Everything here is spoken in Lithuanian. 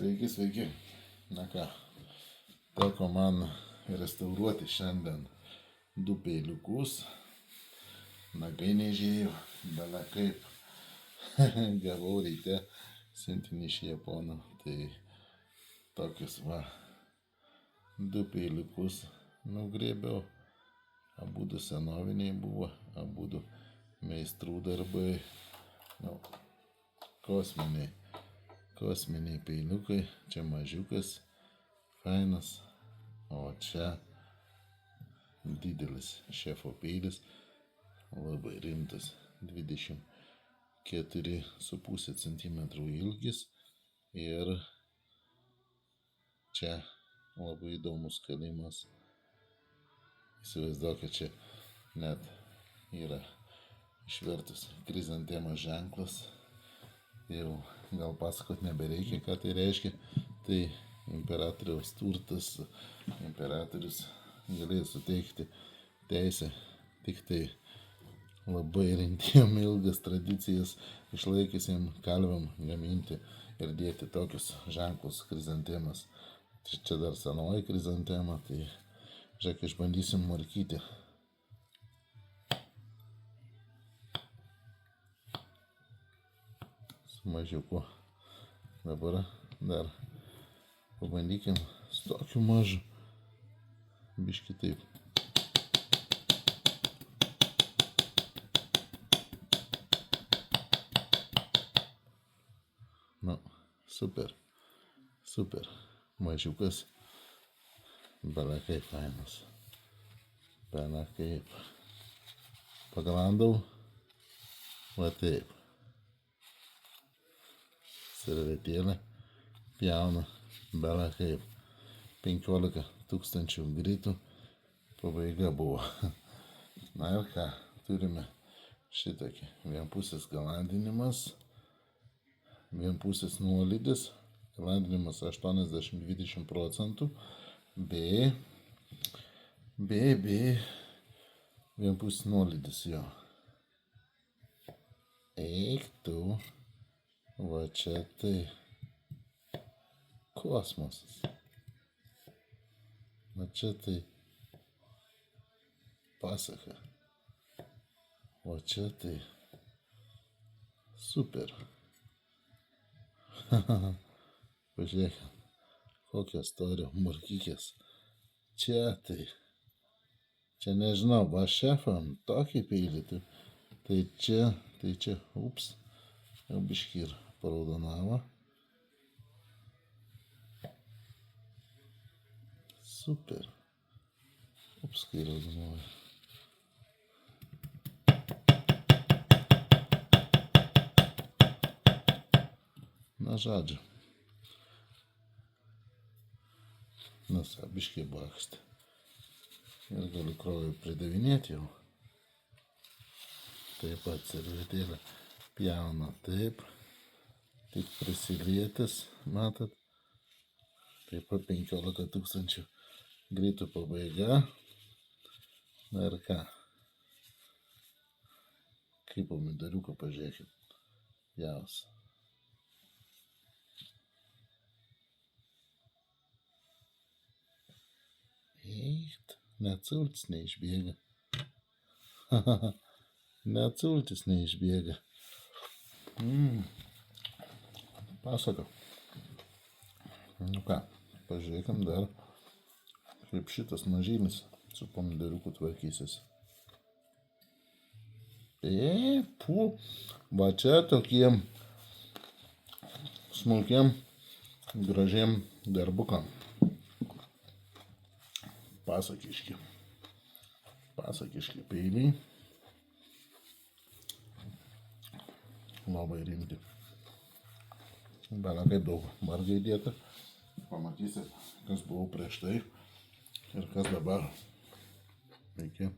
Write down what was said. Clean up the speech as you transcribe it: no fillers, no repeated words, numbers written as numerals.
Sveiki, sveiki. Na ką, teko man restauruoti šiandien 2 peiliukus. Nagai nežėjo, bele kaip. Gavau ryte siuntinį iš Japonų. Tai tokius 2 peiliukus nugrėbiau. Abudu senoviniai buvo, abudu meistrų darbai. Kosminiai peiliukai, čia mažiukas, fainas, o čia didelis šefo peilis, labai rimtas, 24,5 cm ilgis ir čia labai įdomus kalimas. Įsivaizduokit, čia net yra išvertus krizantemos ženklas. Jau gal pasakot nebereikia, ką tai reiškia. Tai imperatoriaus turtas, imperatorius galėjo suteikti teisę tik tai labai rimtiem ilgas tradicijas išlaikysiem kalviam gaminti ir dėti tokius ženklus krizantemas. Čia dar senoji krizantema, tai žiūrėk, išbandysim morkyti. Mažiuku. Dabar dar pabandykim su tokiu mažu. Biški taip. Super. Super. Mažiukas. Bele kaip fainas. Bele kaip. Pagalandau. Va taip. Servetėlę pjauna bele kaip 15 000 gritų pabaiga buvo. Na ir ką, turime šitokį vienpusės galandinimas, vienpusės nuolydis, galandinimas 80-20% bei vienpusės nuolydis jo. Eik tu. Va čia tai kosmosas. Va čia tai pasaka. O čia tai super. Pažiūrėkit, kokios storio morkykės. Čia tai. Čia nežinau, va šefam tokį peilį. Tai čia, ups, jau biškį ir paraudonavo. Super. Ups, kai raudonavo. Na žodžiu. Biškį bakštį. Ir galiu kraują pridavinėti jau. Taip pat servetėlę pjauna taip. Tik prisilietęs, matot. Taip pat 15 000 gritų pabaiga. Na ir ką. Kaip pomidoriuką pažiūrėkit. Jaus. Eit. Net sultis neišbėga. Net sultis neišbėga. Pasaka. Nu ką, pažiūrėkime dar, kaip šitas mažylis su pomidoriuku tvarkysis. Va čia tokiem smulkiem, gražiem darbukam. Pasakiški peiliai. Labai rimti. Bele kaip daug margai įdėta. Pamatysit, kas buvo prieš tai ir kas dabar. Sveiki.